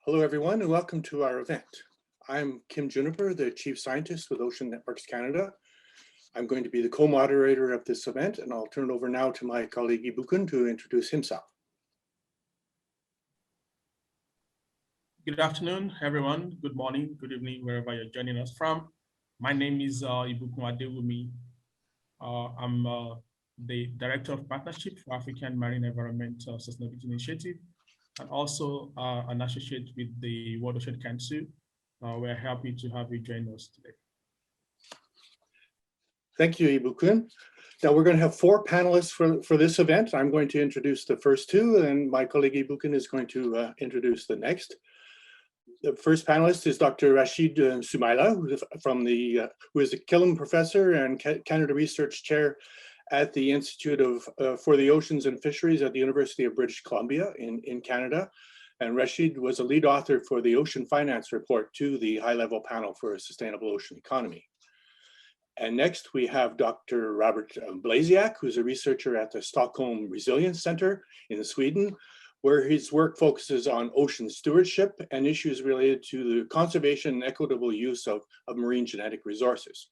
Hello, everyone, and welcome to our event. I'm Kim Juniper, the Chief Scientist with Ocean Networks Canada. I'm going to be the co-moderator of this event, and I'll turn it over now to my colleague Ibukun to introduce himself. Good afternoon, everyone. Good morning, good evening, wherever you're joining us from. My name is Ibukun Adewumi. I'm the Director of Partnership for African Marine Environment Sustainability Initiative, and also an associate with the World Ocean Council. We're happy to have you join us today. Thank you, Ibukun. Now we're going to have four panelists for this event. I'm going to introduce the first two, and my colleague Ibukun is going to introduce the next. The first panelist is Dr. Rashid Soumaila, who is a Killam Professor and Canada Research Chair at the Institute for the Oceans and Fisheries at the University of British Columbia in Canada. And Rashid was a lead author for the Ocean Finance Report to the High-Level Panel for a Sustainable Ocean Economy. And next we have Dr. Robert Blasiak, who's a researcher at the Stockholm Resilience Center in Sweden, where his work focuses on ocean stewardship and issues related to the conservation and equitable use of marine genetic resources.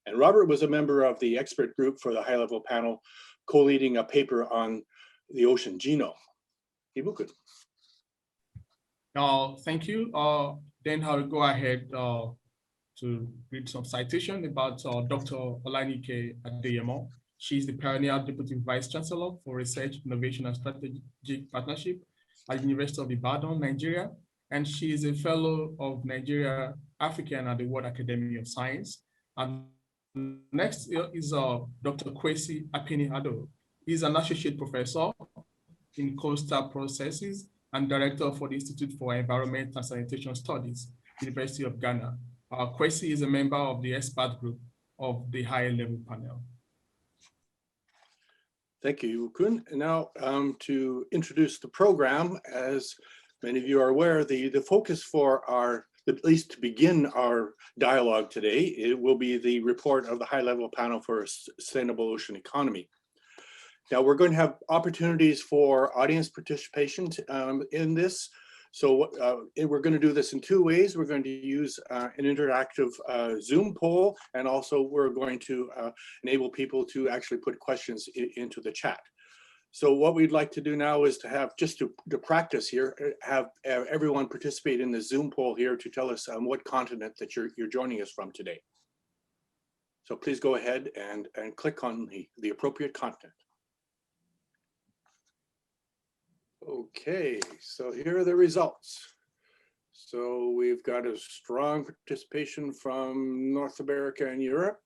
And Robert was a member of the expert group for the high-level panel, co-leading a paper on the ocean genome. Ibukun. Thank you. Then I'll go ahead to read some citation about Dr. Olanike Adeyemo. She's the pioneer Deputy Vice Chancellor for Research, Innovation and Strategic Partnership at the University of Ibadan, Nigeria. And she is a fellow of Nigeria, African at the World Academy of Science. And next is Dr. Kwesi Apini-Ado. He's an associate professor in coastal processes and director for the Institute for Environment and Sanitation Studies, University of Ghana. Kwesi is a member of the expert group of the high-level panel. Thank you, Ibukun. And now to introduce the program, as many of you are aware, the focus for at least to begin our dialogue today, it will be the report of the high-level panel for a sustainable ocean economy. Now we're going to have opportunities for audience participation in this. So we're going to do this in two ways. We're going to use an interactive Zoom poll, and also we're going to enable people to actually put questions into the chat. So what we'd like to do now is to have, just to practice here, have everyone participate in the Zoom poll here to tell us what continent that you're joining us from today. So please go ahead and click on the appropriate continent. Okay, so here are the results. So we've got a strong participation from North America and Europe.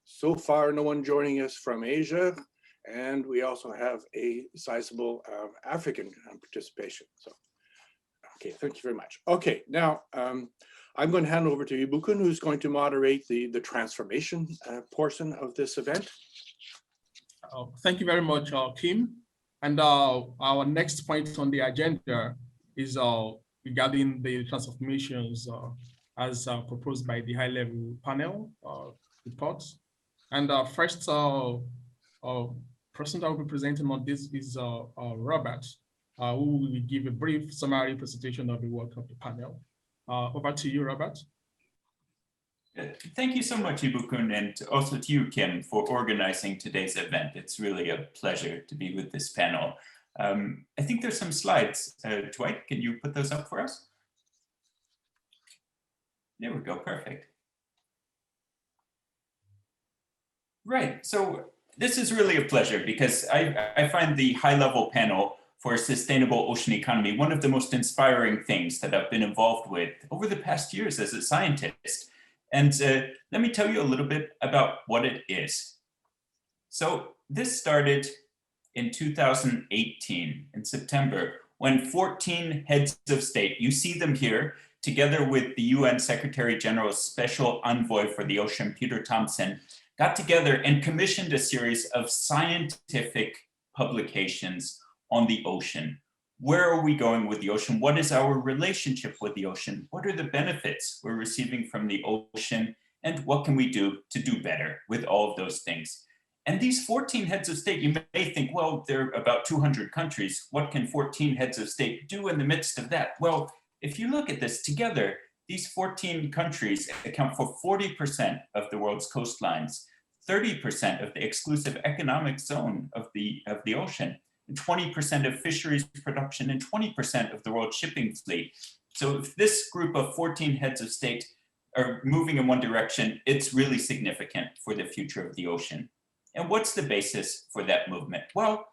So far, no one joining us from Asia. And we also have a sizable African participation. So, okay, thank you very much. Okay, now I'm going to hand over to Ibukun, who's going to moderate the transformation portion of this event. Thank you very much, Kim. And our next point on the agenda is regarding the transformations as proposed by the high-level panel reports. And first person that will be presenting on this is Robert, who will give a brief summary presentation of the work of the panel. Over to you, Robert. Thank you so much, Ibukun, and also to you, Kim, for organizing today's event. It's really a pleasure to be with this panel. I think there's some slides. Dwight, can you put those up for us? There we go, perfect. Right, so this is really a pleasure because I find the high-level panel for a sustainable ocean economy one of the most inspiring things that I've been involved with over the past years as a scientist. And let me tell you a little bit about what it is. So this started in 2018, in September, when 14 heads of state, you see them here, together with the UN Secretary General's Special Envoy for the Ocean, Peter Thompson, got together and commissioned a series of scientific publications on the ocean. Where are we going with the ocean? What is our relationship with the ocean? What are the benefits we're receiving from the ocean? And what can we do to do better with all of those things? And these 14 heads of state, you may think, well, there are about 200 countries. What can 14 heads of state do in the midst of that? Well, if you look at this together, these 14 countries account for 40% of the world's coastlines, 30% of the exclusive economic zone of the ocean, and 20% of fisheries production, and 20% of the world shipping fleet. So if this group of 14 heads of state are moving in one direction, it's really significant for the future of the ocean. And what's the basis for that movement? Well,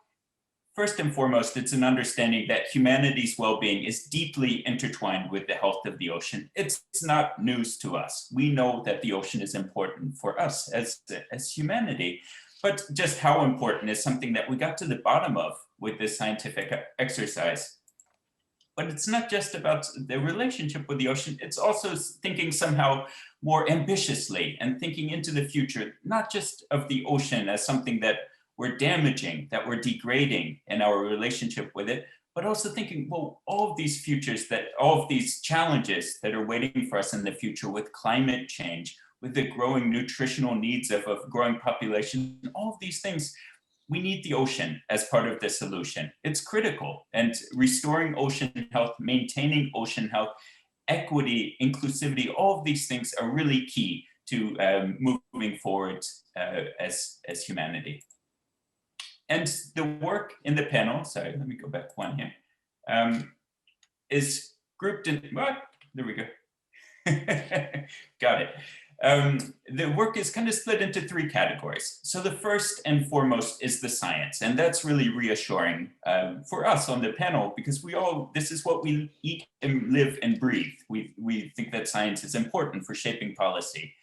first and foremost, it's an understanding that humanity's well-being is deeply intertwined with the health of the ocean. It's not news to us. We know that the ocean is important for us as humanity, but just how important is something that we got to the bottom of with this scientific exercise. But it's not just about the relationship with the ocean, it's also thinking somehow more ambitiously and thinking into the future, not just of the ocean as something that we're damaging, that we're degrading in our relationship with it, but also thinking, well, all of these challenges that are waiting for us in the future with climate change, with the growing nutritional needs of a growing population, all of these things, we need the ocean as part of the solution. It's critical, and restoring ocean health, maintaining ocean health, equity, inclusivity, all of these things are really key to moving forward as humanity. And the work in the panel, sorry, let me go back one here, is grouped in, there we go. Got it. The work is kind of split into three categories. So the first and foremost is the science, and that's really reassuring for us on the panel, because this is what we eat and live and breathe. We think that science is important for shaping policy.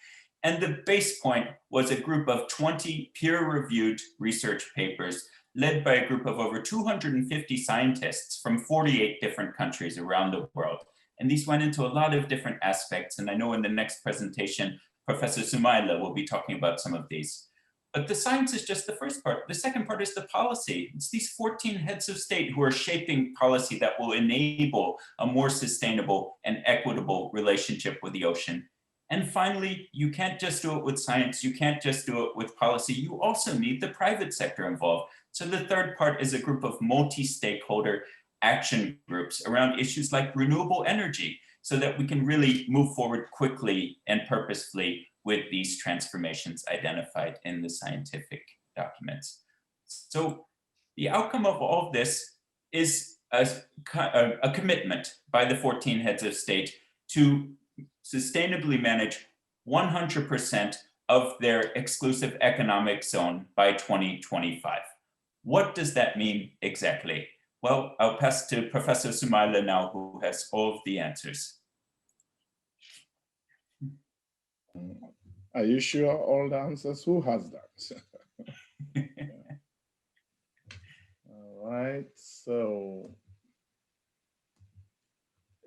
And the base point was a group of 20 peer-reviewed research papers led by a group of over 250 scientists from 48 different countries around the world. And these went into a lot of different aspects. And I know in the next presentation, Professor Sumaila will be talking about some of these. But the science is just the first part. The second part is the policy. It's these 14 heads of state who are shaping policy that will enable a more sustainable and equitable relationship with the ocean. And finally, you can't just do it with science. You can't just do it with policy. You also need the private sector involved. So the third part is a group of multi-stakeholder action groups around issues like renewable energy, so that we can really move forward quickly and purposefully with these transformations identified in the scientific documents. So the outcome of all of this is a commitment by the 14 heads of state to sustainably manage 100% of their exclusive economic zone by 2025. What does that mean exactly? Well, I'll pass to Professor Sumaila now, who has all of the answers. Are you sure all the answers? Who has that? All right, so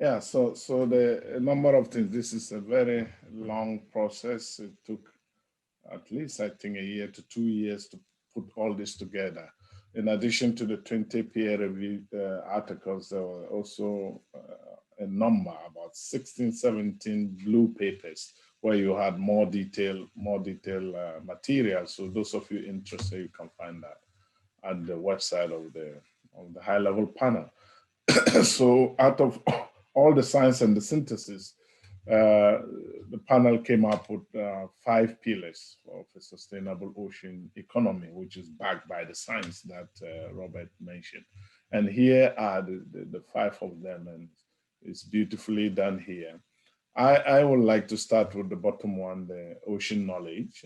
yeah, so a number of things. This is a very long process. It took at least, I think, 1 year to 2 years to put all this together. In addition to the 20 peer-reviewed articles, there were also a number, about 16, 17 blue papers, where you had more detailed material. So those of you interested, you can find that at the website of the high-level panel. So out of all the science and the synthesis, the panel came up with 5 pillars of a sustainable ocean economy, which is backed by the science that Robert mentioned. And here are the 5 of them, and it's beautifully done here. I would like to start with the bottom one, the ocean knowledge.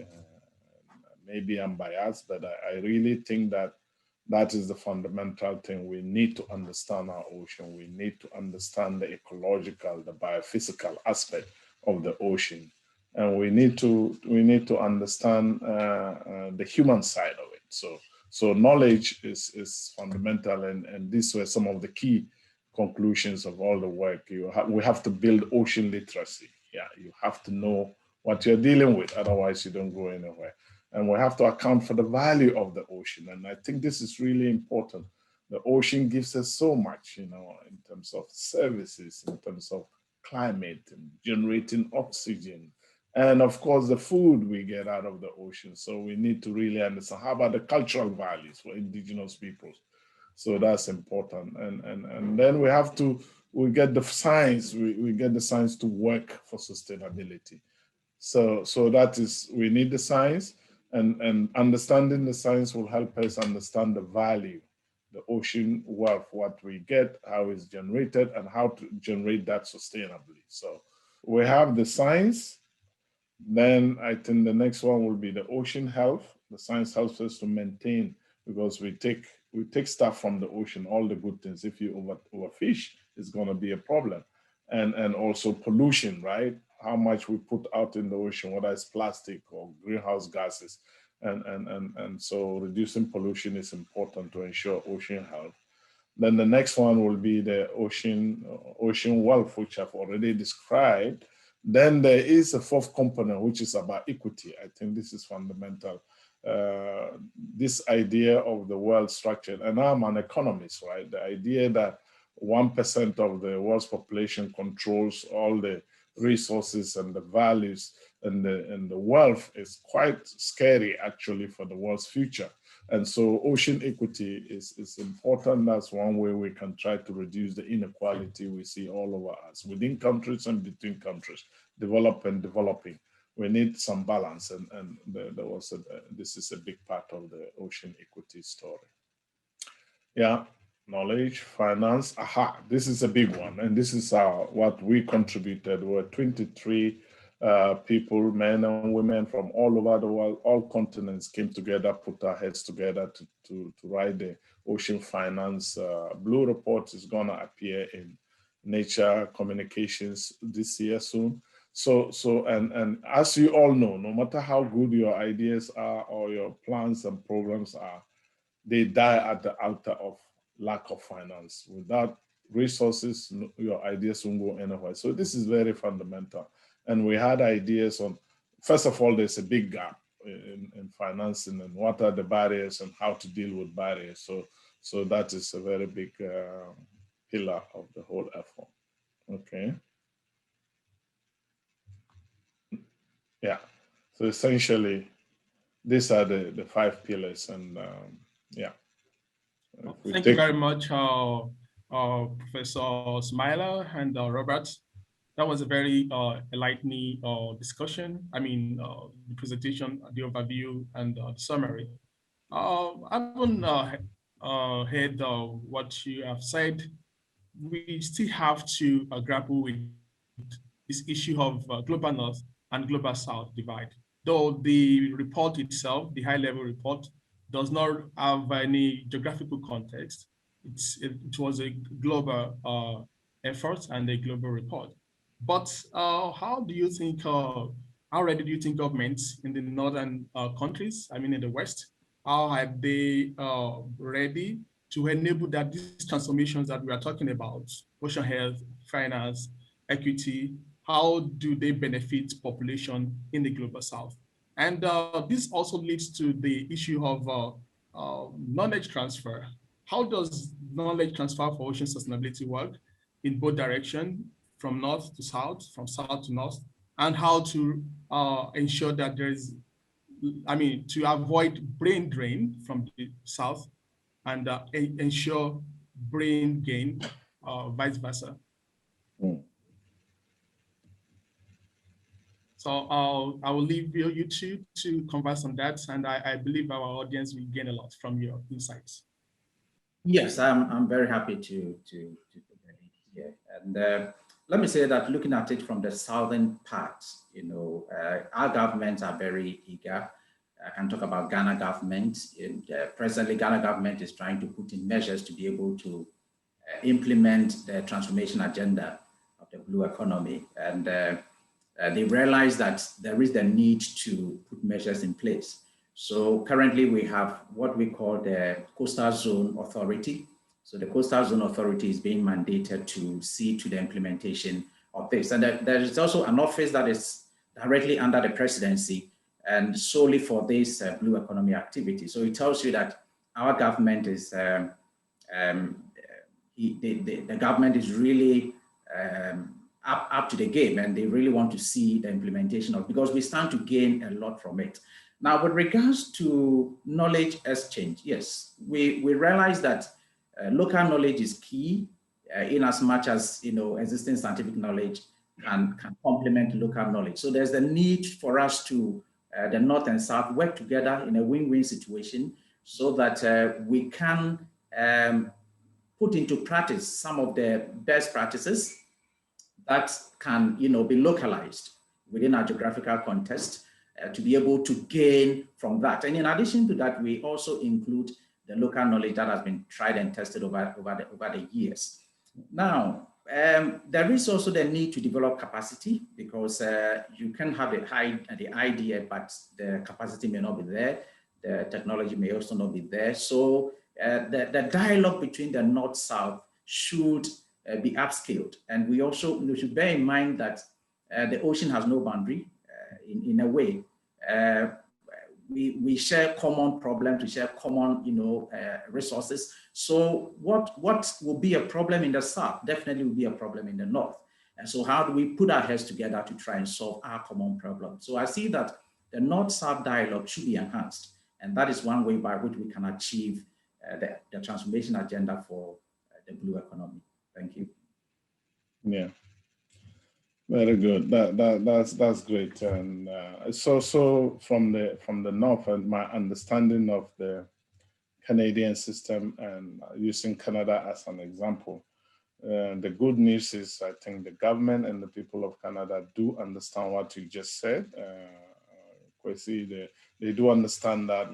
Maybe I'm biased, but I really think that is the fundamental thing. We need to understand our ocean. We need to understand the ecological, the biophysical aspect of the ocean. And we need to understand the human side of it. So knowledge is fundamental, and these were some of the key conclusions of all the work. We have to build ocean literacy. Yeah, you have to know what you're dealing with, otherwise you don't go anywhere. And we have to account for the value of the ocean. And I think this is really important. The ocean gives us so much, in terms of services, in terms of climate and generating oxygen. And of course, the food we get out of the ocean. So we need to really understand, how about the cultural values for indigenous peoples? So that's important. And then we get the science, we get the science to work for sustainability. So that is, we need the science, and understanding the science will help us understand the value, the ocean wealth, what we get, how it's generated, and how to generate that sustainably. So we have the science. Then I think the next one will be the ocean health. The science helps us to maintain, because we take stuff from the ocean, all the good things. If you overfish, it's going to be a problem. And also pollution, right? How much we put out in the ocean, whether it's plastic or greenhouse gases. And so reducing pollution is important to ensure ocean health. Then the next one will be the ocean wealth, which I've already described. Then there is a fourth component, which is about equity. I think this is fundamental. This idea of the world structure, and I'm an economist, right? The idea that 1% of the world's population controls all the resources and the values and the wealth is quite scary, actually, for the world's future. And so ocean equity is important. That's one way we can try to reduce the inequality we see all over us, within countries and between countries, developed and developing. We need some balance, and this is a big part of the ocean equity story. Yeah, knowledge, finance, this is a big one, and this is what we contributed. We're 23 people, men and women from all over the world, all continents came together, put our heads together to write the Ocean Finance Blue Report. Is gonna appear in Nature Communications this year soon. So and as you all know, no matter how good your ideas are or your plans and programs are, they die at the altar of lack of finance. Without resources, your ideas won't go anywhere. So this is very fundamental. And we had ideas on, first of all, there's a big gap in financing, and what are the barriers and how to deal with barriers. So that is a very big pillar of the whole effort. Okay. Yeah. So essentially, these are the 5 pillars, and yeah. Thank you very much, Professor Smiler and Robert. That was a very enlightening discussion. I mean, the presentation, the overview, and the summary. I haven't heard what you have said. We still have to grapple with this issue of global north and global south divide. Though the report itself, the high-level report, does not have any geographical context, it was a global effort and a global report. But how do you think, how ready do you think governments in the northern countries, I mean in the West, how are they ready to enable that these transformations that we are talking about, ocean health, finance, equity, how do they benefit population in the global south? And this also leads to the issue of knowledge transfer. How does knowledge transfer for ocean sustainability work in both directions, from north to south, from south to north, and how to ensure that there is, to avoid brain drain from the south and ensure brain gain, vice versa. So I will leave you two to converse on that, and I believe our audience will gain a lot from your insights. Yes, I'm very happy to put that in here. And let me say that looking at it from the southern part, our governments are very eager. I can talk about Ghana government. Presently, Ghana government is trying to put in measures to be able to implement the transformation agenda of the blue economy. And they realize that there is the need to put measures in place. So currently we have what we call the Coastal Zone Authority. So the Coastal Zone Authority is being mandated to see to the implementation of this. And there is also an office that is directly under the presidency and solely for this blue economy activity. So it tells you that our government is, the government is really up to the game, and they really want to see the implementation of, because we stand to gain a lot from it. Now, with regards to knowledge exchange, yes, we realize that Local knowledge is key in as much as, existing scientific knowledge can complement local knowledge. So there's the need for us to, the North and South, work together in a win-win situation so that we can put into practice some of the best practices that can, be localized within our geographical context to be able to gain from that. And in addition to that, we also include the local knowledge that has been tried and tested over the years. Now, there is also the need to develop capacity because you can have the idea, but the capacity may not be there. The technology may also not be there. So the dialogue between the North-South should be upscaled. And we should bear in mind that the ocean has no boundary in a way. We share common problems, we share common, resources. So what will be a problem in the South definitely will be a problem in the North. And so how do we put our heads together to try and solve our common problem? So I see that the North-South dialogue should be enhanced. And that is one way by which we can achieve the transformation agenda for the blue economy. Thank you. Yeah. Very good. That's great. And so from the North, and my understanding of the Canadian system and using Canada as an example, the good news is I think the government and the people of Canada do understand what you just said. Kwesi, they do understand that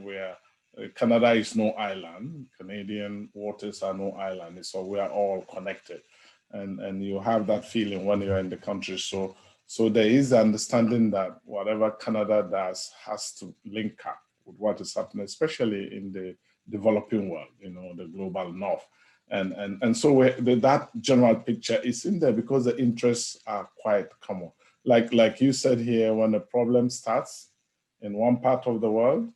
Canada is no island. Canadian waters are no island. So we are all connected. And you have that feeling when you're in the country. So there is understanding that whatever Canada does has to link up with what is happening, especially in the developing world, the global North. And so that general picture is in there because the interests are quite common. Like you said here, when a problem starts in one part of the world,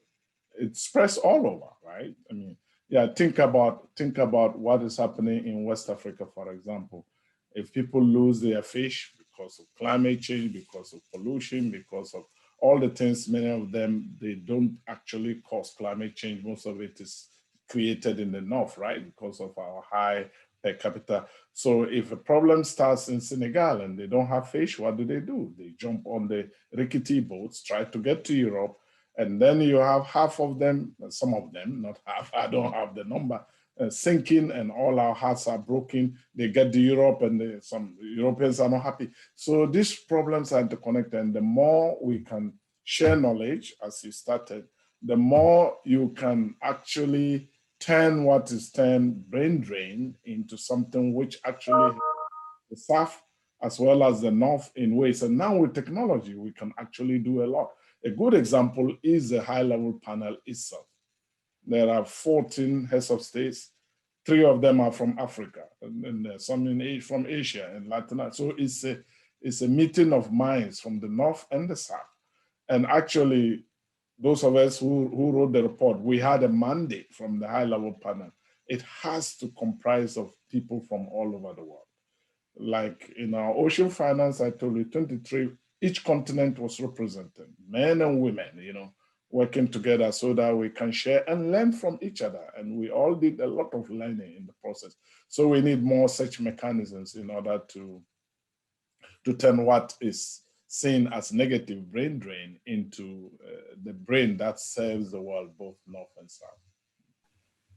it spreads all over, right? I mean, yeah, think about what is happening in West Africa, for example. If people lose their fish because of climate change, because of pollution, because of all the things, many of them, they don't actually cause climate change. Most of it is created in the North, right? Because of our high per capita. So if a problem starts in Senegal and they don't have fish, what do? They jump on the rickety boats, try to get to Europe, and then you have half of them, some of them, not half, I don't have the number, sinking, and all our hearts are broken. They get to Europe and some Europeans are not happy. So these problems are interconnected, and the more we can share knowledge, as you started, the more you can actually turn what is termed brain drain into something which actually the South as well as the North in ways. And now with technology, we can actually do a lot. A good example is the high-level panel itself. There are 14 heads of states. 3 of them are from Africa, and some from Asia and Latin America. So it's a meeting of minds from the North and the South. And actually, those of us who wrote the report, we had a mandate from the high-level panel. It has to comprise of people from all over the world. Like in our ocean finance, I told you 23, each continent was represented, men and women, working together so that we can share and learn from each other. And we all did a lot of learning in the process. So we need more such mechanisms in order to turn what is seen as negative brain drain into the brain that serves the world, both North and South.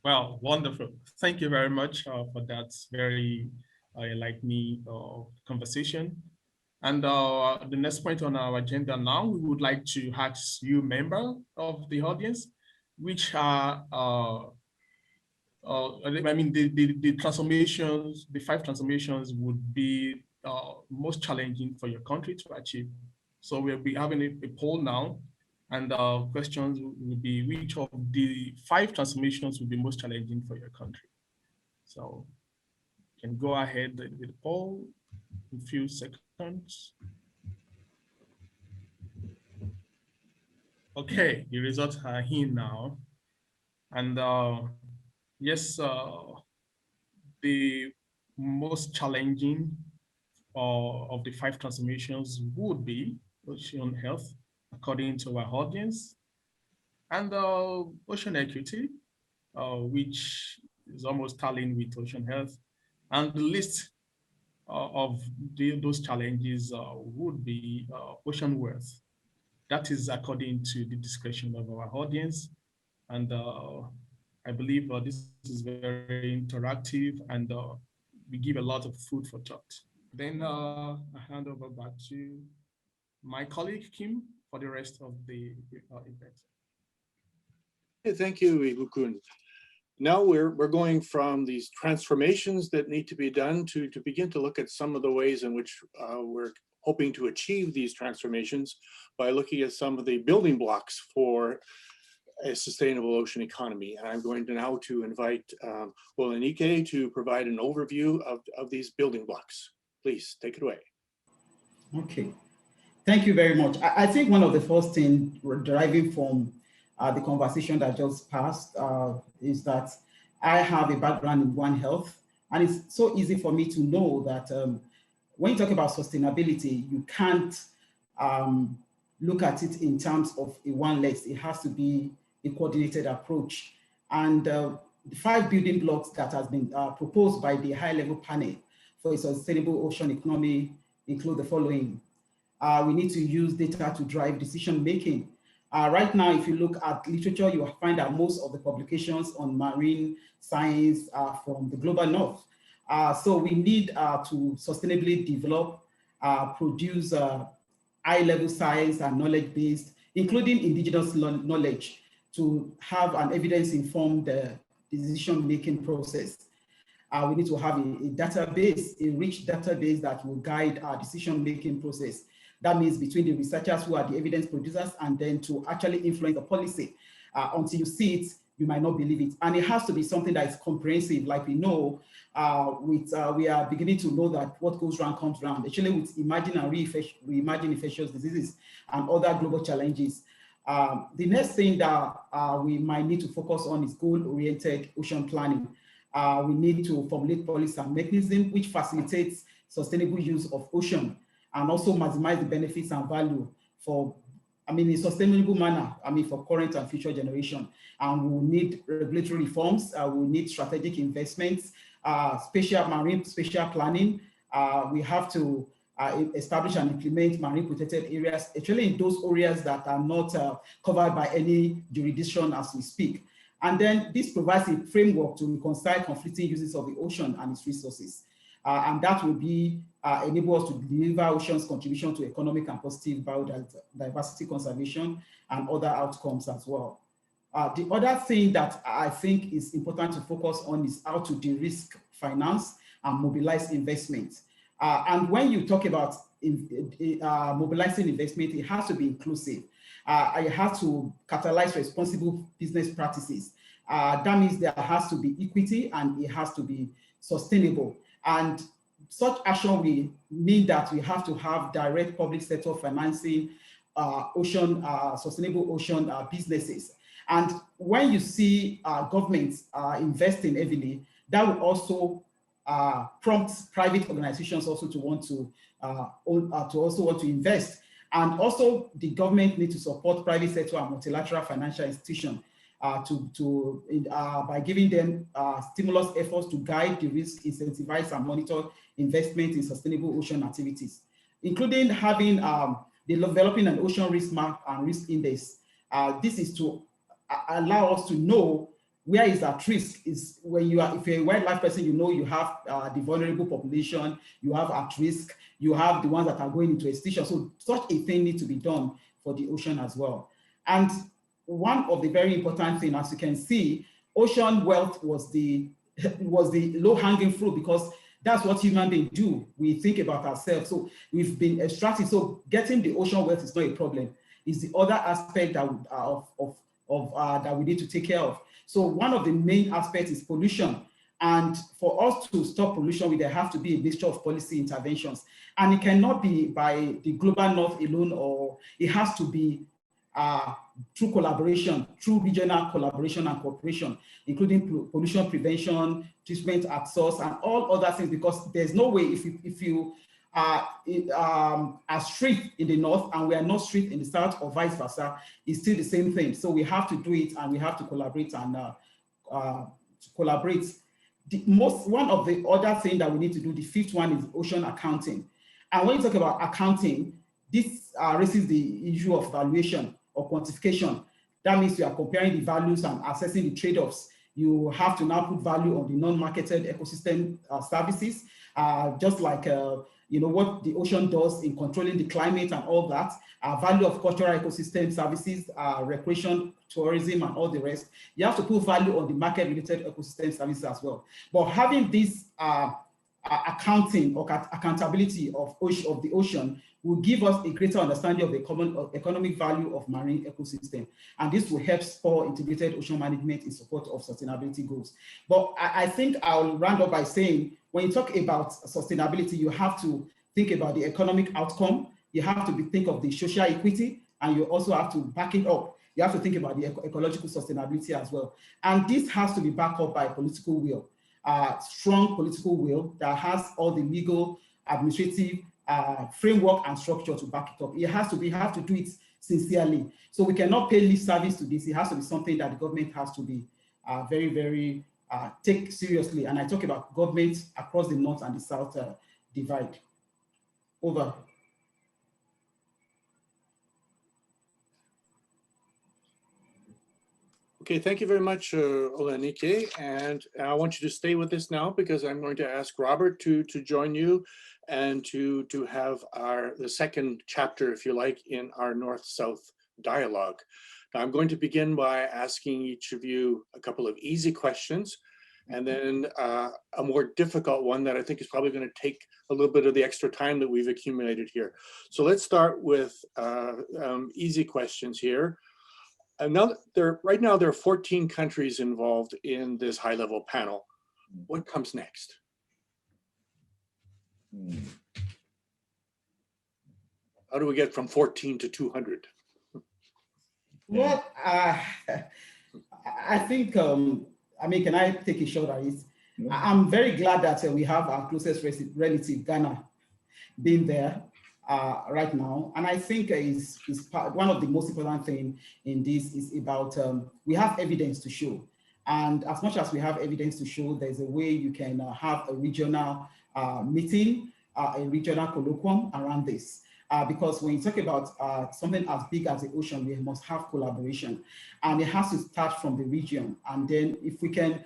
Well, wonderful. Thank you very much for that very enlightening conversation. And the next point on our agenda now, we would like to ask you, member of the audience, which are, the transformations, the 5 transformations would be most challenging for your country to achieve. So we'll be having a poll now, and questions will be which of the 5 transformations will be most challenging for your country. So you can go ahead with the poll in a few seconds. Okay, the results are here now. And yes, the most challenging of the 5 transformations would be ocean health, according to our audience, and ocean equity, which is almost tallying with ocean health. And the list of those challenges would be ocean wealth. That is according to the discretion of our audience. And I believe this is very interactive and we give a lot of food for thought. Then I hand over back to my colleague, Kim, for the rest of the event. Hey, thank you, Ibukun. Now we're going from these transformations that need to be done to begin to look at some of the ways in which we're hoping to achieve these transformations by looking at some of the building blocks for a sustainable ocean economy. And I'm going to now to invite Olanike to provide an overview of these building blocks. Please take it away. Okay, thank you very much. I think one of the first things deriving from the conversation that just passed is that I have a background in One Health, and it's so easy for me to know that when you talk about sustainability, you can't look at it in terms of a one list. It has to be a coordinated approach. And the 5 building blocks that has been proposed by the high-level panel for a sustainable ocean economy include the following. We need to use data to drive decision-making. Right now, if you look at literature, you will find that most of the publications on marine science are from the global north. So we need to sustainably develop, produce high-level science and knowledge-based, including indigenous knowledge, to have an evidence-informed decision-making process. We need to have a database, a rich database that will guide our decision-making process. That means between the researchers who are the evidence producers and then to actually influence the policy. Until you see it, you might not believe it. And it has to be something that is comprehensive. Like we know, we are beginning to know that what goes around comes around, actually with emerging and reemerging infectious diseases and other global challenges. The next thing that we might need to focus on is goal-oriented ocean planning. We need to formulate policy and mechanism which facilitates sustainable use of ocean and also maximize the benefits and value for, in a sustainable manner, for current and future generation. And we will need regulatory reforms, we will need strategic investments, marine spatial planning. We have to establish and implement marine protected areas, actually in those areas that are not covered by any jurisdiction as we speak. And then this provides a framework to reconcile conflicting uses of the ocean and its resources. And that will be enable us to deliver ocean's contribution to economic and positive biodiversity conservation and other outcomes as well. The other thing that I think is important to focus on is how to de-risk finance and mobilize investment. And when you talk about mobilizing investment, it has to be inclusive. It has to catalyze responsible business practices. That means there has to be equity and it has to be sustainable. And such action will mean that we have to have direct public sector financing sustainable ocean businesses. And when you see governments investing heavily, that will also prompt private organizations also to want to invest. And also the government needs to support private sector and multilateral financial institutions by giving them stimulus efforts to guide the risk, incentivize and monitor investment in sustainable ocean activities, including having developing an ocean risk map and risk index. This is to allow us to know where is at risk. Is when if you're a wildlife person, you know you have the vulnerable population, you have at risk, you have the ones that are going into extinction. So such a thing needs to be done for the ocean as well. And one of the very important things, as you can see, ocean wealth was the low-hanging fruit because that's what human beings do. We think about ourselves. So we've been extracting. So getting the ocean wealth is not a problem. It's the other aspect that that we need to take care of. So one of the main aspects is pollution. And for us to stop pollution, there have to be a mixture of policy interventions. And it cannot be by the global north alone, or it has to be through collaboration, through regional collaboration and cooperation, including pollution prevention, treatment at source, and all other things, because there's no way if you are strict in the north and we are not strict in the south or vice versa, it's still the same thing. So we have to do it and we have to collaborate and collaborate. One of the other things that we need to do, the fifth one, is ocean accounting. And when you talk about accounting, this raises the issue of valuation or quantification. That means you are comparing the values and assessing the trade-offs. You have to now put value on the non-marketed ecosystem services, just like what the ocean does in controlling the climate and all that. Value of cultural ecosystem services, recreation, tourism, and all the rest. You have to put value on the market-related ecosystem services as well. But having this accounting or accountability of the ocean will give us a greater understanding of the economic value of marine ecosystem. And this will help spur integrated ocean management in support of sustainability goals. But I think I'll round up by saying, when you talk about sustainability, you have to think about the economic outcome. You have to think of the social equity, and you also have to back it up. You have to think about the ecological sustainability as well. And this has to be backed up by political will, strong political will that has all the legal, administrative, framework and structure to back it up. We have to do it sincerely. So we cannot pay lip service to this. It has to be something that the government has to be very, very take seriously. And I talk about governments across the North and the South divide. Over. Okay, thank you very much, Olanike. And I want you to stay with us now, because I'm going to ask Robert to join you and to have the second chapter, if you like, in our North-South dialogue. Now, I'm going to begin by asking each of you a couple of easy questions, and then a more difficult one that I think is probably going to take a little bit of the extra time that we've accumulated here. So let's start with easy questions here. And now right now there are 14 countries involved in this high-level panel. What comes next? How do we get from 14 to 200? Well, I think, can I take a shot at it? I'm very glad that we have our closest relative, Ghana, being there right now. And I think one of the most important things in this is about, we have evidence to show. And as much as we have evidence to show, there's a way you can have a regional meeting, a regional colloquium around this. Because when you talk about something as big as the ocean, we must have collaboration. And it has to start from the region. And then if we can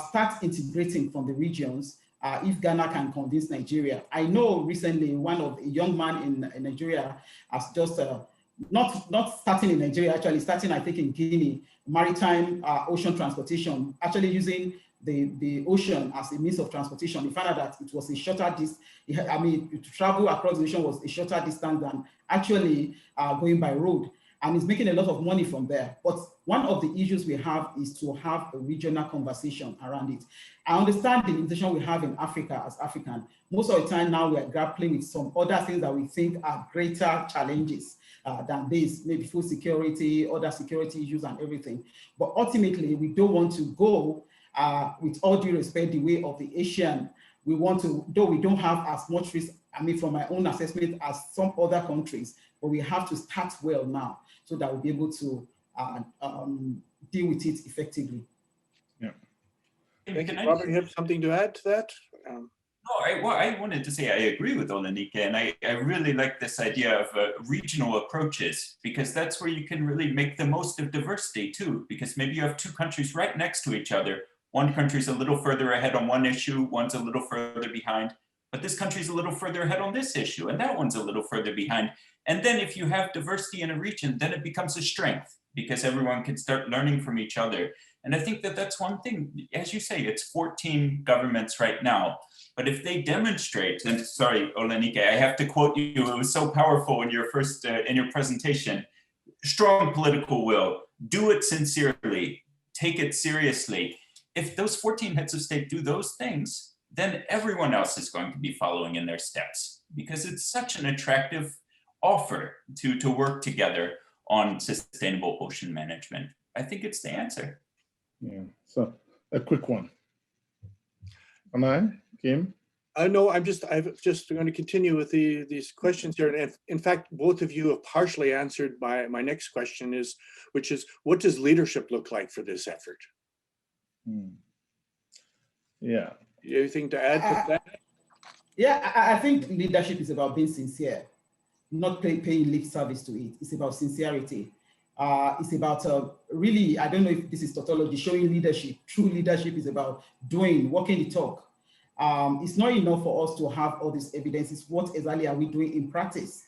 start integrating from the regions, if Ghana can convince Nigeria. I know recently a young man in Nigeria has just, not starting in Nigeria, actually starting, I think, in Guinea, maritime ocean transportation, actually using the ocean as a means of transportation. We found out that it was a shorter distance. To travel across the ocean was a shorter distance than actually going by road. And it's making a lot of money from there. But one of the issues we have is to have a regional conversation around it. I understand the limitation we have in Africa as African. Most of the time now we are grappling with some other things that we think are greater challenges than this, maybe food security, other security issues and everything. But ultimately, we don't want to go, with all due respect, the way of the Asian. We want to, though we don't have as much risk, from my own assessment, as some other countries, but we have to start well now so that we'll be able to deal with it effectively. Yeah. Thank you. Robert, you have something to add to that? No, I wanted to say I agree with Olanike, and I really like this idea of regional approaches, because that's where you can really make the most of diversity too, because maybe you have two countries right next to each other. One country's a little further ahead on one issue, one's a little further behind, but this country's a little further ahead on this issue, and that one's a little further behind. And then if you have diversity in a region, then it becomes a strength, because everyone can start learning from each other. And I think that that's one thing, as you say, it's 14 governments right now. But if they demonstrate, and sorry, Olanike, I have to quote you, it was so powerful in your first, in your presentation, strong political will, do it sincerely, take it seriously. If those 14 heads of state do those things, then everyone else is going to be following in their steps, because it's such an attractive offer to work together on sustainable ocean management. I think it's the answer. Yeah, so a quick one. Kim? No, I'm just going to continue with these questions here. And in fact, both of you have partially answered my next question, which is, what does leadership look like for this effort? Yeah. Anything to add to that? Yeah, I think leadership is about being sincere, not paying lip service to it. It's about sincerity. It's about really, I don't know if this is tautology, showing leadership. True leadership is about doing, walking the talk. It's not enough for us to have all these evidences. What exactly are we doing in practice?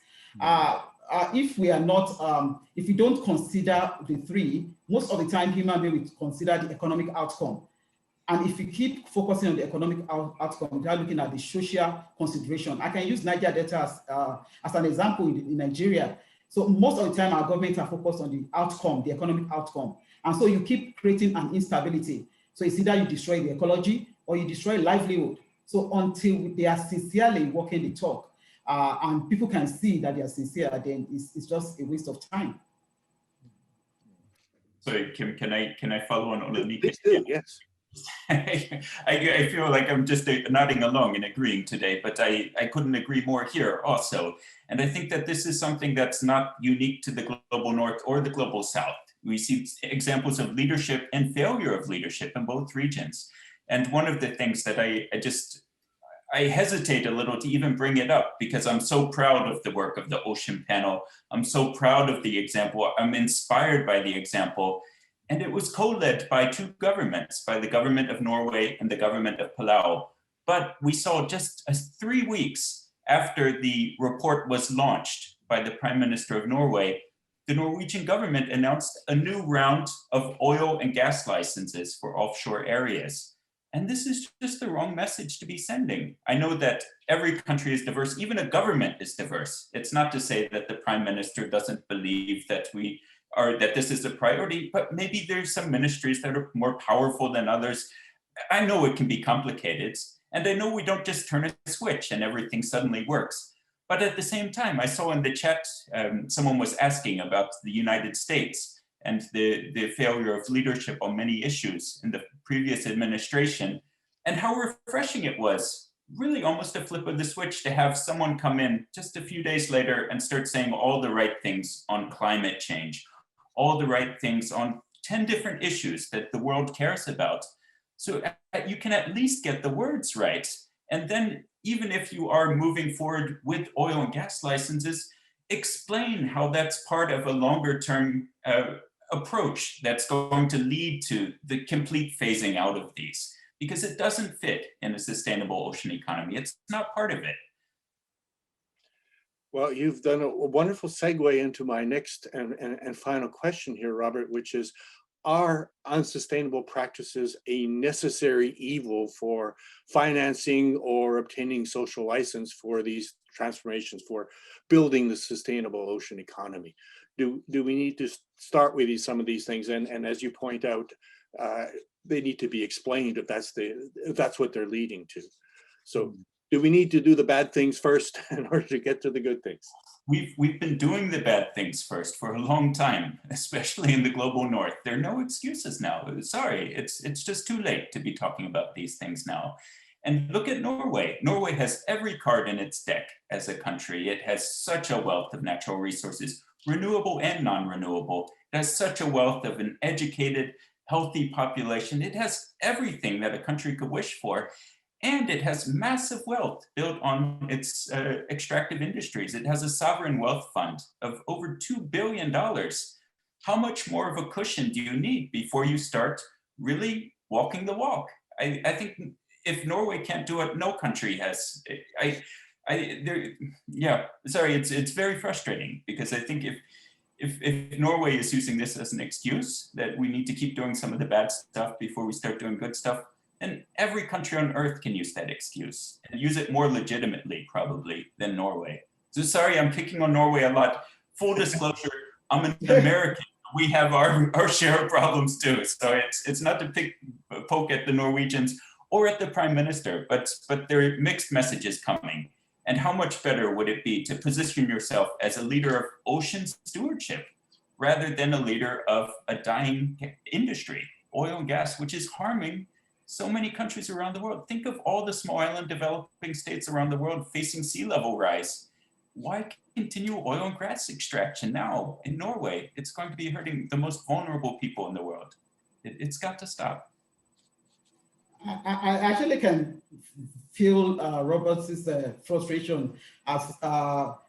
If we are not, if we don't consider the three, most of the time human beings will consider the economic outcome. And if you keep focusing on the economic outcome without looking at the social consideration, I can use Niger Delta as an example in Nigeria. So most of the time, our governments are focused on the outcome, the economic outcome. And so you keep creating an instability. So it's either you destroy the ecology or you destroy livelihood. So until they are sincerely walking the talk and people can see that they are sincere, then it's just a waste of time. Sorry, Kim, can I follow on Olanike? Please do, yes. I feel like I'm just nodding along and agreeing today, but I couldn't agree more here also. And I think that this is something that's not unique to the global north or the global south. We see examples of leadership and failure of leadership in both regions. And one of the things that I hesitate a little to even bring it up because I'm so proud of the work of the Ocean Panel. I'm so proud of the example. I'm inspired by the example. And it was co-led by two governments, by the government of Norway and the government of Palau. But we saw just 3 weeks after the report was launched by the Prime Minister of Norway, the Norwegian government announced a new round of oil and gas licenses for offshore areas. And this is just the wrong message to be sending. I know that every country is diverse, even a government is diverse. It's not to say that the Prime Minister doesn't believe that that this is a priority, but maybe there's some ministries that are more powerful than others. I know it can be complicated, and I know we don't just turn a switch and everything suddenly works. But at the same time, I saw in the chat, someone was asking about the United States and the failure of leadership on many issues in the previous administration, and how refreshing it was, really almost a flip of the switch to have someone come in just a few days later and start saying all the right things on climate change, all the right things on 10 different issues that the world cares about. So you can at least get the words right. And then even if you are moving forward with oil and gas licenses, explain how that's part of a longer term approach that's going to lead to the complete phasing out of these, because it doesn't fit in a sustainable ocean economy. It's not part of it. Well, you've done a wonderful segue into my next and final question here, Robert, which is, are unsustainable practices a necessary evil for financing or obtaining social license for these transformations, for building the sustainable ocean economy? Do we need to start with some of these things? And as you point out, they need to be explained if that's what they're leading to. So do we need to do the bad things first in order to get to the good things? We've been doing the bad things first for a long time, especially in the global north. There are no excuses now. Sorry, it's just too late to be talking about these things now. And look at Norway. Norway has every card in its deck as a country. It has such a wealth of natural resources, renewable and non-renewable. It has such a wealth of an educated, healthy population. It has everything that a country could wish for. And it has massive wealth built on its extractive industries. It has a sovereign wealth fund of over $2 billion. How much more of a cushion do you need before you start really walking the walk? I think if Norway can't do it, no country has. Sorry, it's very frustrating, because I think if Norway is using this as an excuse that we need to keep doing some of the bad stuff before we start doing good stuff, and every country on earth can use that excuse and use it more legitimately, probably, than Norway. So sorry, I'm picking on Norway a lot. Full disclosure, I'm an American. We have our share of problems too. So it's not to poke at the Norwegians or at the Prime Minister, but there are mixed messages coming. And how much better would it be to position yourself as a leader of ocean stewardship rather than a leader of a dying industry, oil and gas, which is harming so many countries around the world. Think of all the small island developing states around the world facing sea level rise. Why continue oil and gas extraction now in Norway? It's going to be hurting the most vulnerable people in the world. It's got to stop. I actually can feel Robert's frustration as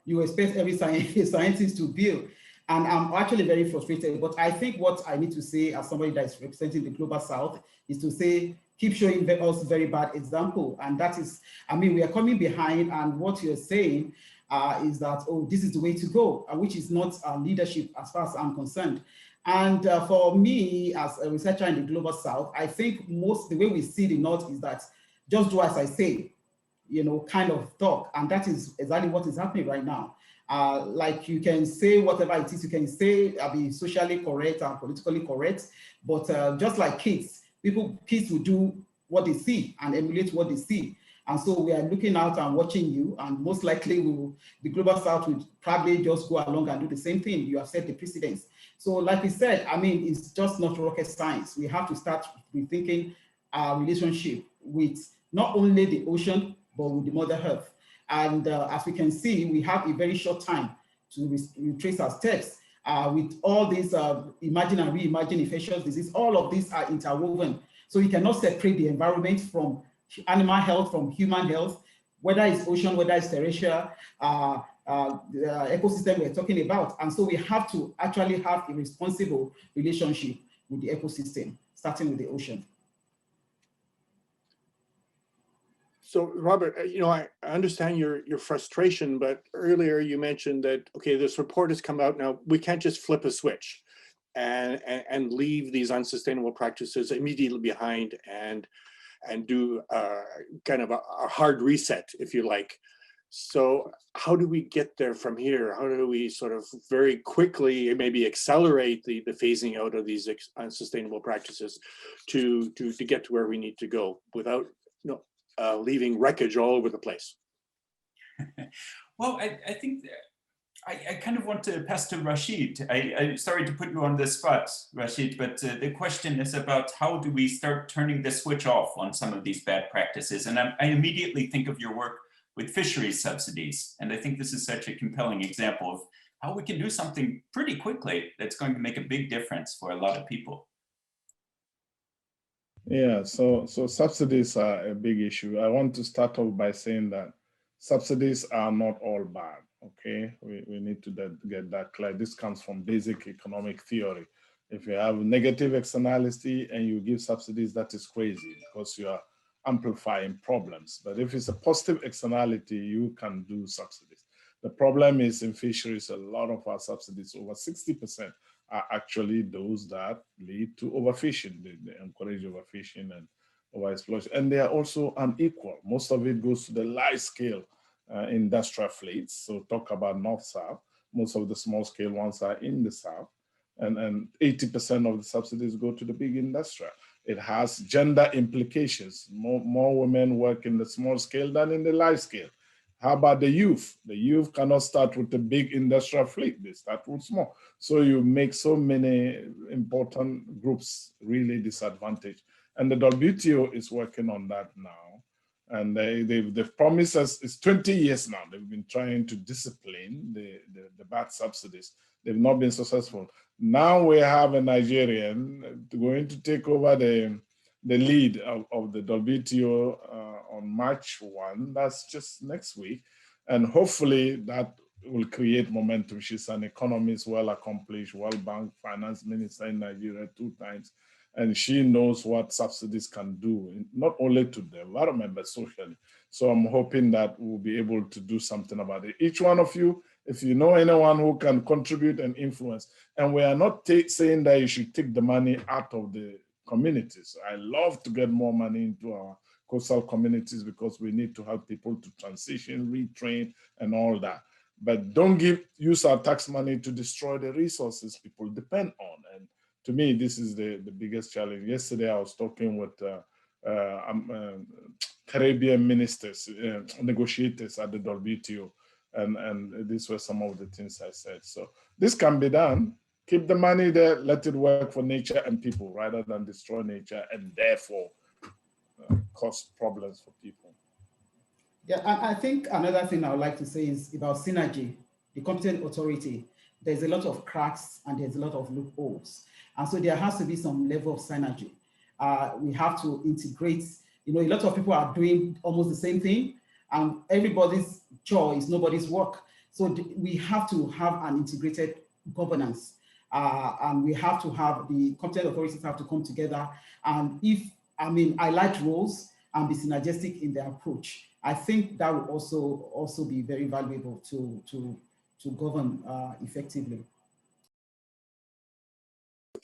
you expect every scientist to build. And I'm actually very frustrated, but I think what I need to say as somebody that is representing the Global South is to say, keep showing us very bad example. And that is, I mean, we are coming behind, and what you're saying is that, oh, this is the way to go, which is not leadership as far as I'm concerned. And for me, as a researcher in the Global South, I think the way we see the North is that just do as I say, you know, kind of talk. And that is exactly what is happening right now. Like you can say whatever it is, you can say, be socially correct and politically correct, but just like kids will do what they see and emulate what they see. And so we are looking out and watching you, and most likely the Global South will probably just go along and do the same thing. You have set the precedence. So like we said, I mean, it's just not rocket science. We have to start rethinking our relationship with not only the ocean, but with the Mother Earth. And as we can see, we have a very short time to retrace our steps with all these imagine and reimagine infectious disease. All of these are interwoven. So you cannot separate the environment from animal health, from human health, whether it's ocean, whether it's terrestrial, the ecosystem we're talking about. And so we have to actually have a responsible relationship with the ecosystem, starting with the ocean. So Robert, you know, I understand your frustration, but earlier you mentioned that, okay, this report has come out now, we can't just flip a switch and leave these unsustainable practices immediately behind and do kind of a hard reset, if you like. So how do we get there from here? How do we sort of very quickly maybe accelerate the phasing out of these unsustainable practices to get to where we need to go without, you know, leaving wreckage all over the place? Well, I think I kind of want to pass to Rashid. I'm sorry to put you on the spot, Rashid, but the question is about how do we start turning the switch off on some of these bad practices? And I immediately think of your work with fisheries subsidies. And I think this is such a compelling example of how we can do something pretty quickly that's going to make a big difference for a lot of people. Yeah, so subsidies are a big issue. I want to start off by saying that subsidies are not all bad, okay? We need to get that clear. This comes from basic economic theory. If you have negative externality and you give subsidies, that is crazy because you are amplifying problems. But if it's a positive externality, you can do subsidies. The problem is in fisheries, a lot of our subsidies, over 60%, are actually those that lead to overfishing. They encourage overfishing and overexploitation. And they are also unequal. Most of it goes to the large scale industrial fleets. So talk about North-South. Most of the small scale ones are in the South. And 80% of the subsidies go to the big industrial. It has gender implications. More women work in the small scale than in the large scale. How about the youth? The youth cannot start with the big industrial fleet. They start with small. So you make so many important groups really disadvantaged. And the WTO is working on that now. And they've promised us, it's 20 years now, they've been trying to discipline the bad subsidies. They've not been successful. Now we have a Nigerian going to take over the lead of the WTO on March 1. That's just next week. And hopefully that will create momentum. She's an economist, well accomplished, World Bank finance minister in Nigeria 2 times. And she knows what subsidies can do, not only to the environment, but socially. So I'm hoping that we'll be able to do something about it. Each one of you, if you know anyone who can contribute and influence, and we are not saying that you should take the money out of the communities. I love to get more money into our coastal communities because we need to help people to transition, retrain, and all that. But don't use our tax money to destroy the resources people depend on. And to me, this is the biggest challenge. Yesterday, I was talking with Caribbean ministers, negotiators at the WTO, and these were some of the things I said. So this can be done. Keep the money there, let it work for nature and people rather than destroy nature and therefore cause problems for people. Yeah, I think another thing I would like to say is about synergy, the competent authority. There's a lot of cracks and there's a lot of loopholes. And so there has to be some level of synergy. We have to integrate You know, a lot of people are doing almost the same thing, and everybody's chore is nobody's work. So we have to have an integrated governance, and we have to have the competent authorities have to come together. And if, I mean, highlight roles and be synergistic in their approach, I think that would also be very valuable to govern effectively.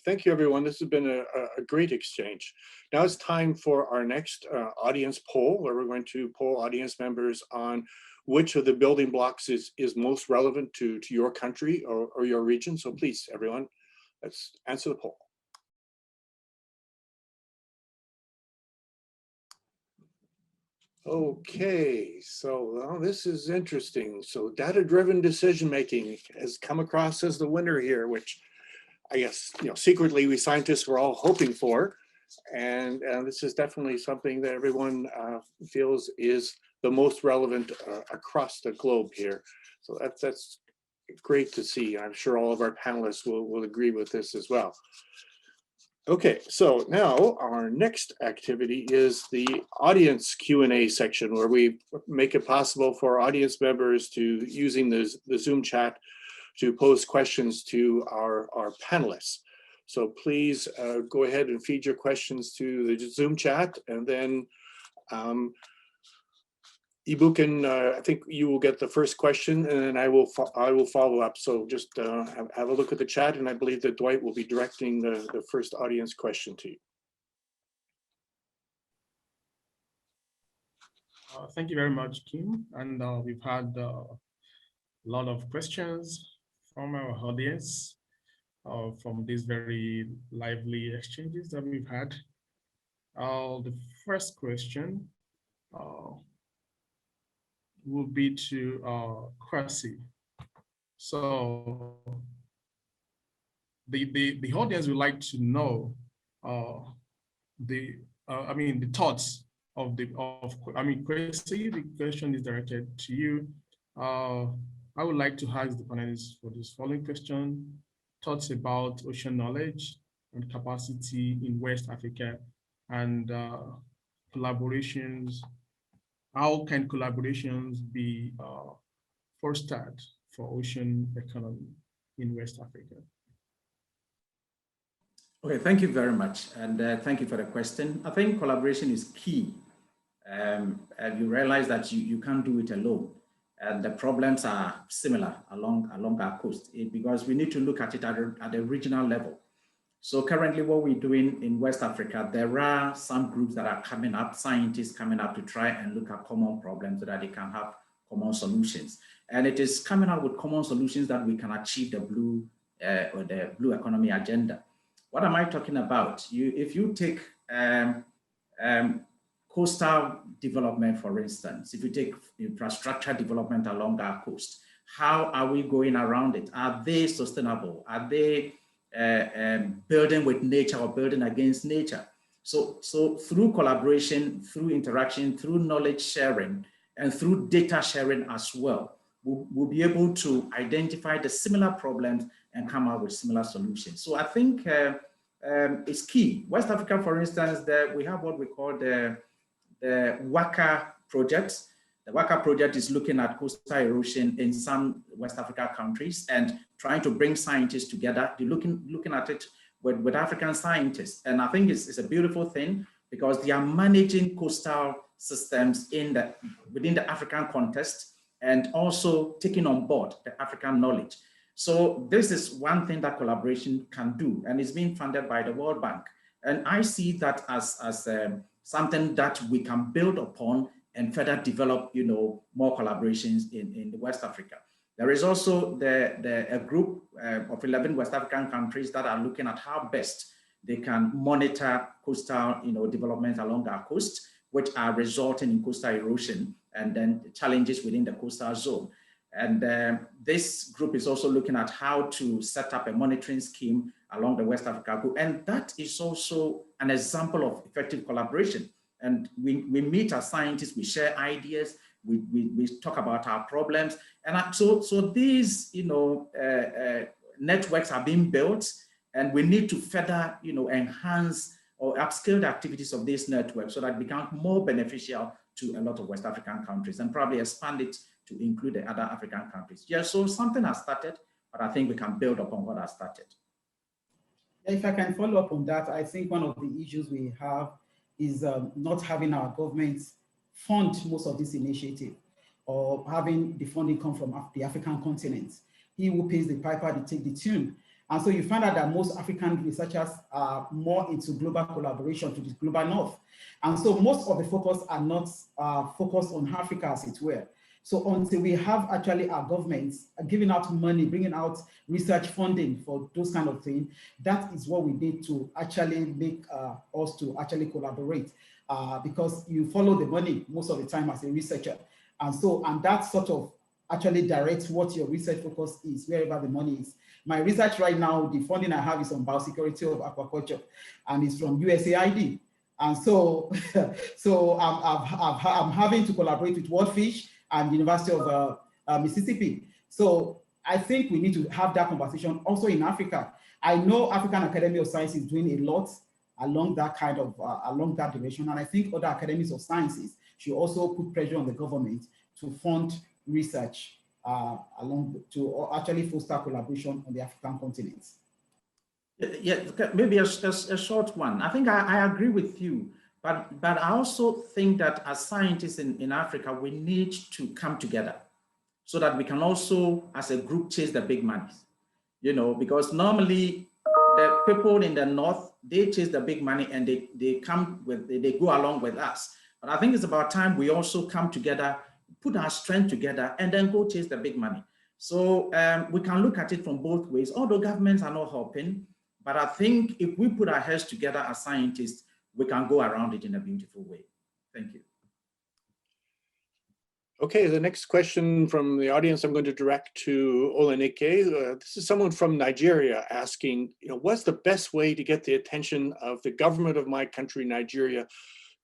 Thank you, everyone. This has been a great exchange. Now it's time for our next audience poll, where we're going to poll audience members on which of the building blocks is most relevant to your country or your region. So please, everyone, let's answer the poll. Okay, so this is interesting. So data-driven decision-making has come across as the winner here, which I guess, you know, secretly we scientists were all hoping for. And this is definitely something that everyone feels is the most relevant across the globe here. So that's great to see. I'm sure all of our panelists will agree with this as well. Okay, so now our next activity is the audience Q&A section, where we make it possible for audience members to, using the Zoom chat, to pose questions to our panelists. So please go ahead and feed your questions to the Zoom chat, and then Ibuken, I think you will get the first question, and then I will follow up. So just have a look at the chat, and I believe that Dwight will be directing the first audience question to you. Thank you very much, Kim. And we've had a lot of questions from our audience from these very lively exchanges that we've had. The first question will be to Kwasi. So the audience would like to know the thoughts of Kwasi. The question is directed to you. I would like to ask the panelists for this following question: thoughts about ocean knowledge and capacity in West Africa, and collaborations. How can collaborations be fostered for ocean economy in West Africa? Okay, thank you very much. And thank you for the question. I think collaboration is key. And you realize that you can't do it alone. And the problems are similar along our coast, because we need to look at it at a regional level. So currently what we're doing in West Africa, there are some groups that are coming up, scientists coming up to try and look at common problems so that they can have common solutions. And it is coming out with common solutions that we can achieve the blue economy agenda. What am I talking about? If you take coastal development, for instance, if you take infrastructure development along our coast, how are we going around it? Are they sustainable? Are they building with nature or building against nature? So through collaboration, through interaction, through knowledge sharing, and through data sharing as well, we'll be able to identify the similar problems and come up with similar solutions. So I think it's key. West Africa, for instance, we have what we call the WACA project. The WACA project is looking at coastal erosion in some West Africa countries and trying to bring scientists together. They're looking at it with African scientists. And I think it's a beautiful thing, because they are managing coastal systems within the African context, and also taking on board the African knowledge. So this is one thing that collaboration can do, and it's being funded by the World Bank. And I see that as something that we can build upon and further develop, more collaborations in West Africa. There is also a group of 11 West African countries that are looking at how best they can monitor coastal, developments along our coast, which are resulting in coastal erosion and then challenges within the coastal zone. And this group is also looking at how to set up a monitoring scheme along the West Africa group. And that is also an example of effective collaboration. And we meet as scientists, we share ideas, we talk about our problems. And so these, networks are being built, and we need to further, enhance or upscale the activities of this network so that it becomes more beneficial to a lot of West African countries, and probably expand it to include the other African countries. Yeah, so something has started, but I think we can build upon what has started. If I can follow up on that, I think one of the issues we have is not having our governments fund most of this initiative, or having the funding come from the African continent. He who pays the piper, they take the tune. And so you find out that most African researchers are more into global collaboration to the global north. And so most of the focus are not focused on Africa, as it were. So until we have actually our governments giving out money, bringing out research funding for those kind of things, that is what we need to actually make us to actually collaborate, because you follow the money most of the time as a researcher. And that sort of actually directs what your research focus is, wherever the money is. My research right now, the funding I have is on biosecurity of aquaculture, and it's from USAID. And so, I'm having to collaborate with WorldFish and University of Mississippi. So I think we need to have that conversation also in Africa. I know African Academy of Science is doing a lot along that kind of, along that direction. And I think other academies of sciences should also put pressure on the government to fund research to actually foster collaboration on the African continent. Yeah, maybe a short one. I think I agree with you, but I also think that as scientists in Africa, we need to come together so that we can also, as a group, chase the big money. You know, because normally the people in the north, they chase the big money and they go along with us. But I think it's about time we also come together, put our strength together, and then go chase the big money. So we can look at it from both ways, although governments are not helping. But I think if we put our heads together as scientists, we can go around it in a beautiful way. Thank you. Okay, the next question from the audience I'm going to direct to Olanike. This is someone from Nigeria asking, what's the best way to get the attention of the government of my country, Nigeria,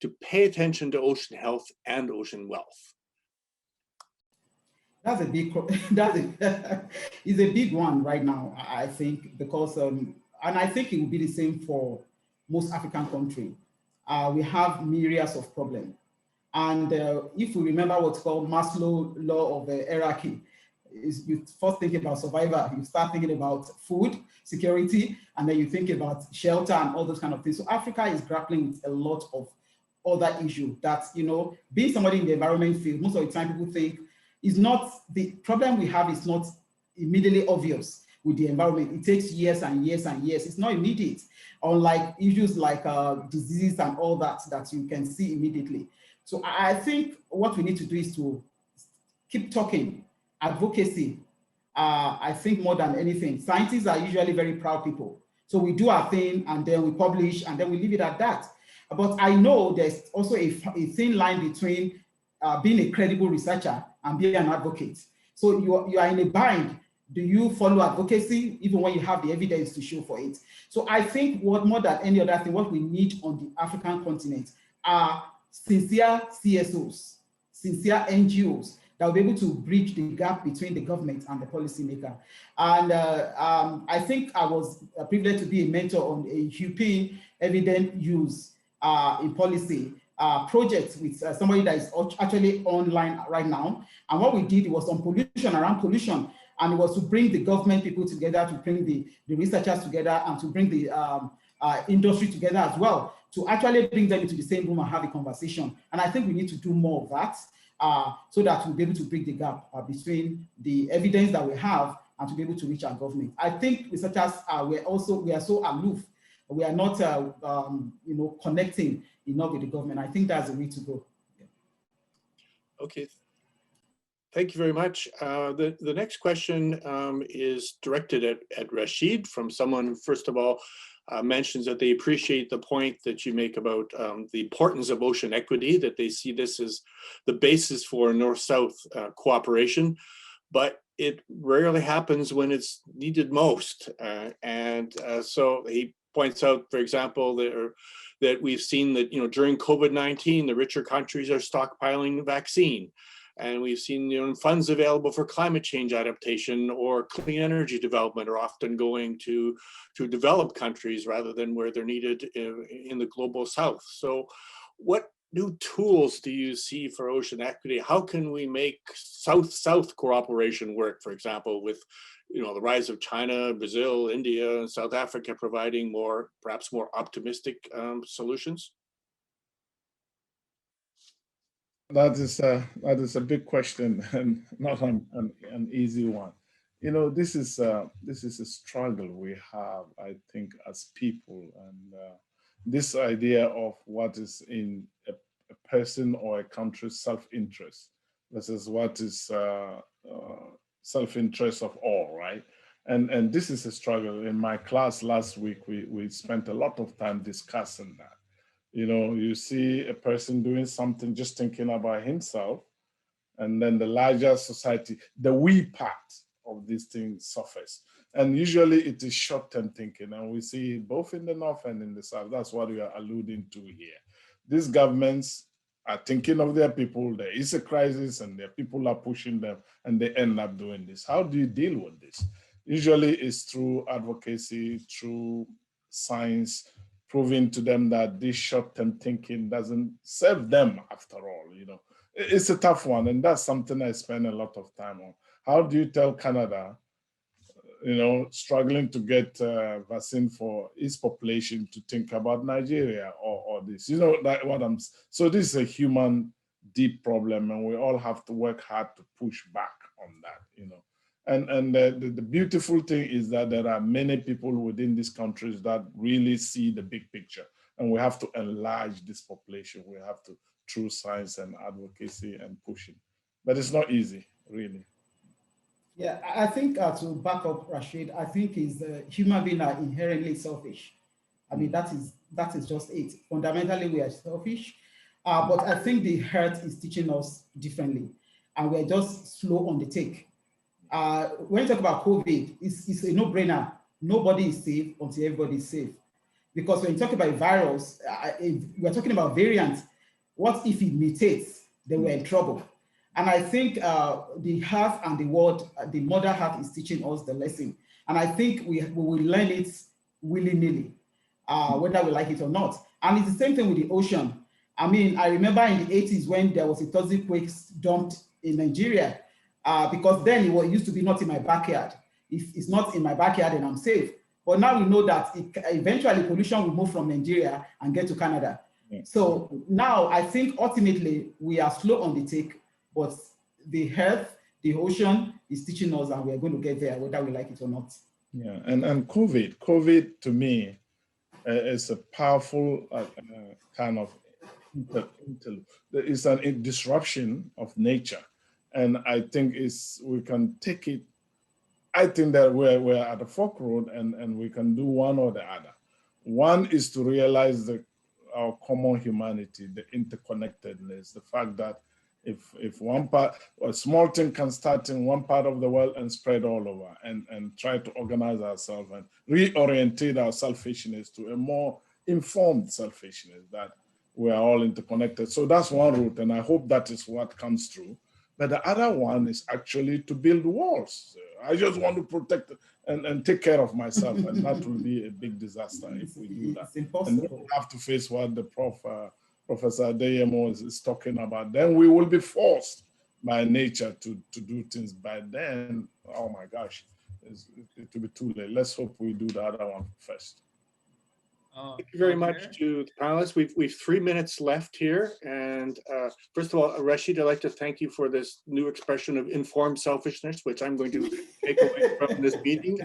to pay attention to ocean health and ocean wealth? That's a big, is a big one right now, I think, because, and I think it will be the same for most African countries. We have myriads of problems. And if we remember what's called Maslow's law of hierarchy, is you first think about survival, you start thinking about food security, and then you think about shelter and all those kind of things. So Africa is grappling with a lot of other issues that, being somebody in the environment field, most of the time people think is not, the problem we have is not immediately obvious with the environment. It takes years and years and years. It's not immediate, unlike issues like diseases and all that you can see immediately. So I think what we need to do is to keep talking, advocacy. I think more than anything, scientists are usually very proud people. So we do our thing and then we publish and then we leave it at that. But I know there's also a thin line between being a credible researcher and being an advocate. So you are in a bind. Do you follow advocacy even when you have the evidence to show for it? So I think what more than any other thing, what we need on the African continent are sincere CSOs, sincere NGOs that will be able to bridge the gap between the government and the policymaker. And I think I was privileged to be a mentor on a European evidence use in policy project with somebody that is actually online right now. And what we did was on pollution, around pollution, and it was to bring the government people together, to bring the researchers together, and to bring the industry together as well, to actually bring them into the same room and have a conversation. And I think we need to do more of that so that we'll be able to bridge the gap between the evidence that we have and to be able to reach our government. I think researchers we are so aloof. We are not connecting enough with the government. I think that's the way to go. Yeah. Okay. Thank you very much. The next question is directed at Rashid from someone who, first of all, mentions that they appreciate the point that you make about the importance of ocean equity, that they see this as the basis for North-South cooperation, but it rarely happens when it's needed most. So he points out, for example, that we've seen that during COVID-19, the richer countries are stockpiling the vaccine. And we've seen, you know, funds available for climate change adaptation or clean energy development are often going to developed countries rather than where they're needed in the global south. So what new tools do you see for ocean equity? How can we make South-South cooperation work, for example, with, you know, the rise of China, Brazil, India, and South Africa providing more, perhaps more optimistic solutions? That is a big question and not an easy one. You know, this is a struggle we have, I think, as people, and this idea of what is in a person or a country's self-interest versus what is self-interest of all, right? And this is a struggle. In my class last week, we spent a lot of time discussing that. You know, you see a person doing something just thinking about himself, and then the larger society, the we part of this thing suffers. And usually it is short-term thinking, and we see it both in the north and in the south. That's what we are alluding to here. These governments are thinking of their people. There is a crisis and their people are pushing them, and they end up doing this. How do you deal with this? Usually it's through advocacy, through science, proving to them that this short-term thinking doesn't serve them after all. You know, it's a tough one, and that's something I spend a lot of time on. How do you tell Canada, you know, struggling to get vaccine for its population to think about Nigeria or this, you know, that what I'm, so this is a human deep problem, and we all have to work hard to push back on that, you know. And the beautiful thing is that there are many people within these countries that really see the big picture, and we have to enlarge this population. We have to, through science and advocacy and pushing, but it's not easy, really. Yeah, I think to back up Rashid, I think human beings are inherently selfish. I mean, that is just it. Fundamentally, we are selfish, but I think the earth is teaching us differently, and we're just slow on the take. When you talk about COVID, it's a no-brainer. Nobody is safe until everybody is safe. Because when you talk about a virus, we're talking about variants. What if it mutates? Then we're in trouble. And I think the heart and the world, the mother heart is teaching us the lesson. And I think we will learn it willy-nilly, whether we like it or not. And it's the same thing with the ocean. I mean, I remember in the 80s when there was a toxic waste dumped in Nigeria, because then it used to be not in my backyard. If it's not in my backyard, then I'm safe. But now we know that eventually pollution will move from Nigeria and get to Canada. Yeah. So now I think ultimately we are slow on the take, but the earth, the ocean is teaching us, and we're going to get there whether we like it or not. Yeah, and COVID to me is a powerful kind of, it's a disruption of nature. And I think we can take it. I think that we're at the forkroad, and we can do one or the other. One is to realize our common humanity, the interconnectedness, the fact that if one part, a small thing can start in one part of the world and spread all over, and try to organize ourselves and reorientate our selfishness to a more informed selfishness, that we are all interconnected. So that's one route, and I hope that is what comes through. But the other one is actually to build walls. I just want to protect and take care of myself, and that will be a big disaster if we do that. It's impossible. And we have to face what the Professor Adeyemo is talking about. Then we will be forced by nature to do things. By then, oh my gosh, it will be too late. Let's hope we do the other one first. Thank you very much to the panelists. We've 3 minutes left here. And first of all, Rashid, I'd like to thank you for this new expression of informed selfishness, which I'm going to take away from this meeting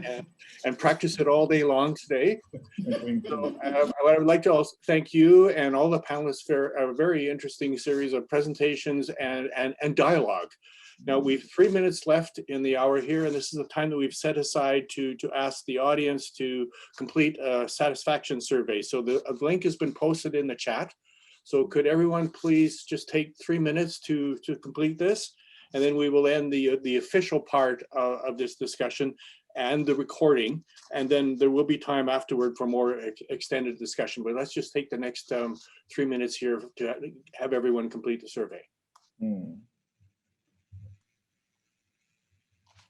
and practice it all day long today. So I would like to also thank you and all the panelists for a very interesting series of presentations and dialogue. Now we've 3 minutes left in the hour here, and this is the time that we've set aside to ask the audience to complete a satisfaction survey. So the link has been posted in the chat. So could everyone please just take 3 minutes to complete this, and then we will end the official part of this discussion and the recording, and then there will be time afterward for more extended discussion. But let's just take the next 3 minutes here to have everyone complete the survey.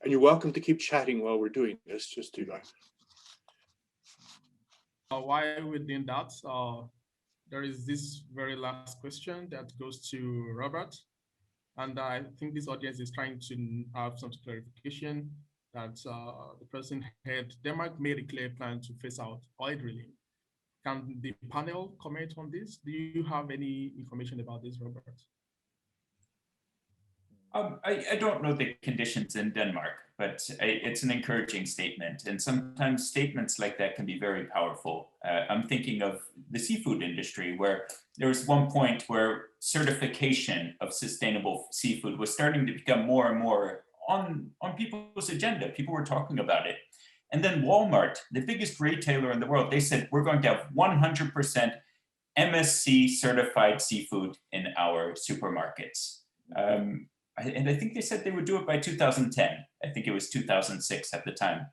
And you're welcome to keep chatting while we're doing this, just to While we're doing that, there is this very last question that goes to Robert. And I think this audience is trying to have some clarification that the person had, Denmark made a clear plan to phase out oil drilling. Can the panel comment on this? Do you have any information about this, Robert? I don't know the conditions in Denmark, but it's an encouraging statement. And sometimes statements like that can be very powerful. I'm thinking of the seafood industry, where there was one point where certification of sustainable seafood was starting to become more and more on people's agenda. People were talking about it. And then Walmart, the biggest retailer in the world, they said, we're going to have 100% MSC certified seafood in our supermarkets. And I think they said they would do it by 2010. I think it was 2006 at the time.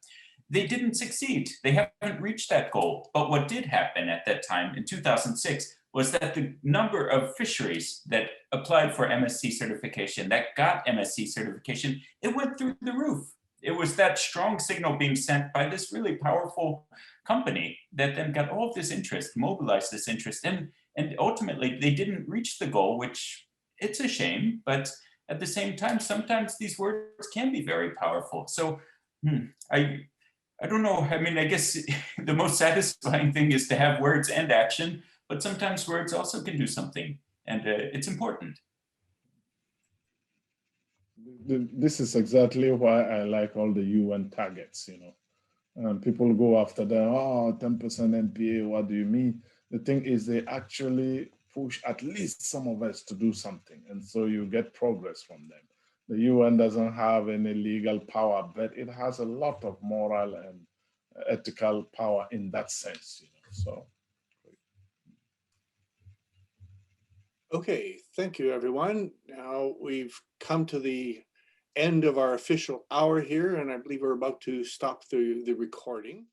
They didn't succeed. They haven't reached that goal. But what did happen at that time in 2006 was that the number of fisheries that applied for MSC certification, that got MSC certification, it went through the roof. It was that strong signal being sent by this really powerful company that then got all of this interest, mobilized this interest, and ultimately they didn't reach the goal, which it's a shame, but at the same time, sometimes these words can be very powerful. So I don't know. I mean, I guess the most satisfying thing is to have words and action, but sometimes words also can do something, and it's important. This is exactly why I like all the UN targets, you know. People go after them, oh, 10% NPA, what do you mean? The thing is, they actually push at least some of us to do something. And so you get progress from them. The UN doesn't have any legal power, but it has a lot of moral and ethical power in that sense, you know, so. Okay, thank you, everyone. Now we've come to the end of our official hour here, and I believe we're about to stop the recording.